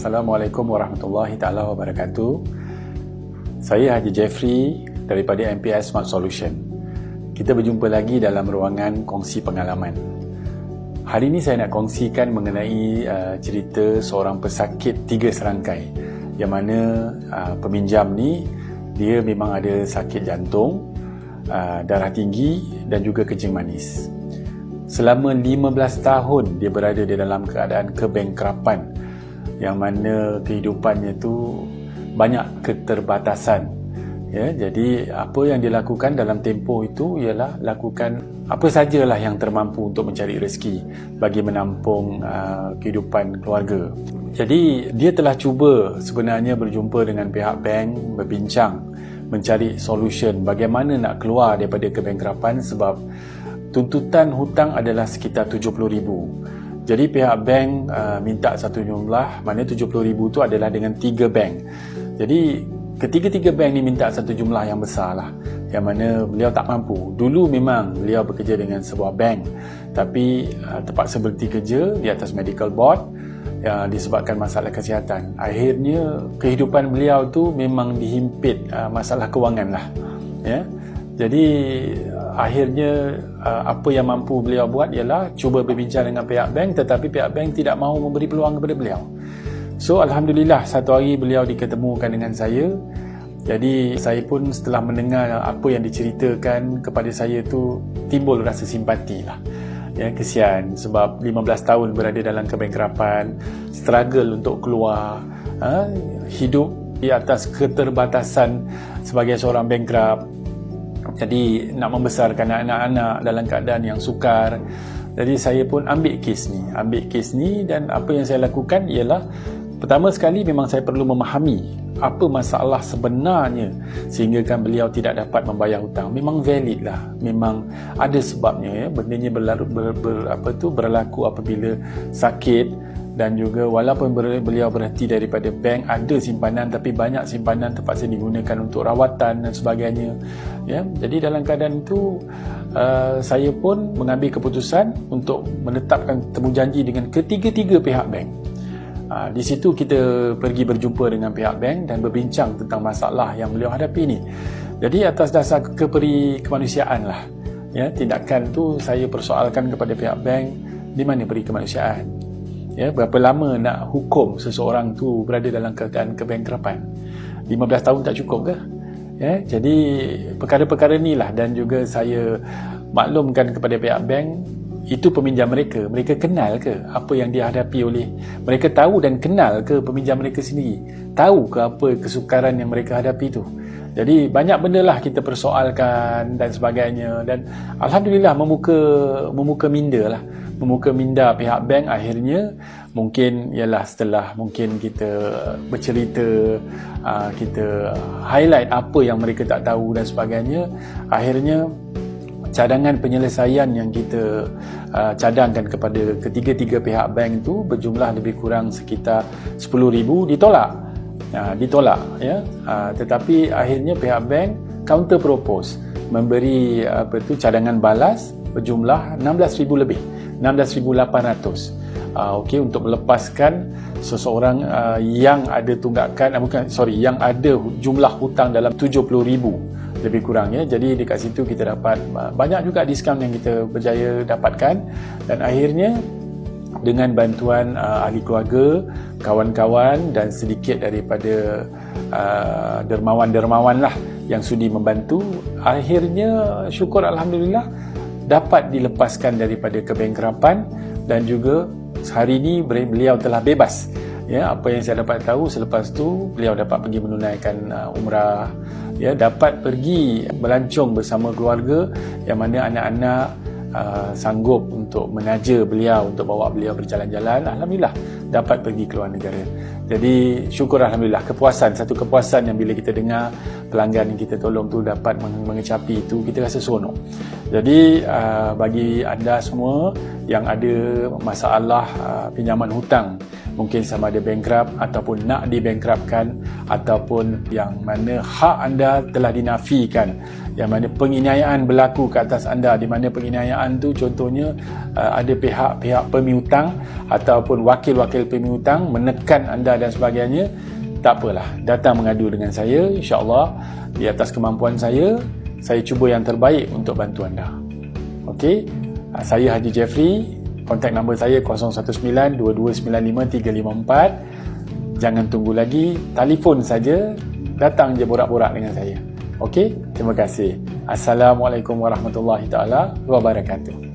Assalamualaikum warahmatullahi taala wabarakatuh. Saya Haji Jeffrey daripada MPS Smart Solution. Kita berjumpa lagi dalam ruangan kongsi pengalaman. Hari ini saya nak kongsikan mengenai cerita seorang pesakit 3 serangkai, yang mana peminjam ni dia memang ada sakit jantung, darah tinggi dan juga kencing manis. Selama 15 tahun dia berada di dalam keadaan kebengkrapan, yang mana kehidupannya tu banyak keterbatasan. Ya, jadi apa yang dilakukan dalam tempoh itu ialah lakukan apa sajalah yang termampu untuk mencari rezeki bagi menampung kehidupan keluarga. Jadi dia telah cuba sebenarnya berjumpa dengan pihak bank, berbincang, mencari solution bagaimana nak keluar daripada kebengkrapan, sebab tuntutan hutang adalah sekitar 70,000. Jadi pihak bank minta satu jumlah, mana 70,000 tu adalah dengan 3 bank. Jadi ketiga-tiga bank ni minta satu jumlah yang besar lah, yang mana beliau tak mampu. Dulu memang beliau bekerja dengan sebuah bank, tapi terpaksa berhenti kerja di atas medical board disebabkan masalah kesihatan. Akhirnya kehidupan beliau tu memang dihimpit masalah kewangan lah, ya. Jadi akhirnya apa yang mampu beliau buat ialah cuba berbincang dengan pihak bank, tetapi pihak bank tidak mahu memberi peluang kepada beliau. So alhamdulillah satu hari beliau diketemukan dengan saya. Jadi saya pun setelah mendengar apa yang diceritakan kepada saya tu timbul rasa simpati lah. Ya, kesian sebab 15 tahun berada dalam kebengkrapan, struggle untuk keluar, hidup di atas keterbatasan sebagai seorang bankrupt. Jadi nak membesarkan anak-anak dalam keadaan yang sukar. Jadi saya pun ambil kes ni dan apa yang saya lakukan ialah, pertama sekali memang saya perlu memahami apa masalah sebenarnya sehingga kan beliau tidak dapat membayar hutang. Memang valid lah, memang ada sebabnya, ya. Bendanya berlaku apabila sakit, dan juga walaupun beliau berhenti daripada bank, ada simpanan, tapi banyak simpanan terpaksa digunakan untuk rawatan dan sebagainya, ya. Jadi dalam keadaan itu saya pun mengambil keputusan untuk menetapkan temu janji dengan ketiga-tiga pihak bank. Di situ kita pergi berjumpa dengan pihak bank dan berbincang tentang masalah yang beliau hadapi ni. Jadi atas dasar kemanusiaan lah, ya, tindakan tu saya persoalkan kepada pihak bank, di mana peri kemanusiaan. Ya, berapa lama nak hukum seseorang tu berada dalam keadaan kebengkrapan? 15 tahun tak cukup ke? Ya, jadi perkara-perkara ni lah, dan juga saya maklumkan kepada pihak bank, itu peminjam mereka. Mereka kenal ke apa yang dihadapi oleh mereka? Tahu dan kenal ke peminjam mereka sendiri? Tahu ke apa kesukaran yang mereka hadapi tu? Jadi banyak benda lah kita persoalkan dan sebagainya, dan alhamdulillah memuka minda pihak bank. Akhirnya mungkin ialah setelah mungkin kita bercerita, kita highlight apa yang mereka tak tahu dan sebagainya, akhirnya cadangan penyelesaian yang kita cadangkan kepada ketiga-tiga pihak bank itu berjumlah lebih kurang sekitar 10,000 ditolak. Ya. Tetapi akhirnya pihak bank counter propose, memberi cadangan balas berjumlah 16,000 lebih, 16,800. Okey, untuk melepaskan seseorang yang ada yang ada jumlah hutang dalam 70,000 lebih kurang, ya. Jadi dekat situ kita dapat banyak juga diskaun yang kita berjaya dapatkan, dan akhirnya dengan bantuan ahli keluarga, kawan-kawan dan sedikit daripada dermawan-dermawan lah yang sudi membantu, akhirnya syukur alhamdulillah dapat dilepaskan daripada kebengkrapan, dan juga hari ini beliau telah bebas. Ya, apa yang saya dapat tahu selepas tu, beliau dapat pergi menunaikan umrah, ya, dapat pergi melancong bersama keluarga, yang mana anak-anak sanggup untuk menaja beliau, untuk bawa beliau berjalan-jalan. Alhamdulillah dapat pergi ke luar negara. Jadi syukur alhamdulillah, satu kepuasan yang bila kita dengar pelanggan yang kita tolong tu dapat mengecapi itu, kita rasa seronok. Jadi bagi anda semua yang ada masalah pinjaman hutang mungkin sama ada bankrupt ataupun nak dibankruptkan, ataupun yang mana hak anda telah dinafikan, yang mana penganiayaan berlaku ke atas anda, di mana penganiayaan tu contohnya ada pihak-pihak pemihutang ataupun wakil-wakil pemihutang menekan anda dan sebagainya, tak apalah, datang mengadu dengan saya. InsyaAllah di atas kemampuan saya cuba yang terbaik untuk bantu anda. Okey, saya Haji Jeffrey. Kontak nombor saya 019-2295-354. Jangan tunggu lagi, telefon saja, datang je borak-borak dengan saya. Okey, terima kasih. Assalamualaikum warahmatullahi taala wabarakatuh.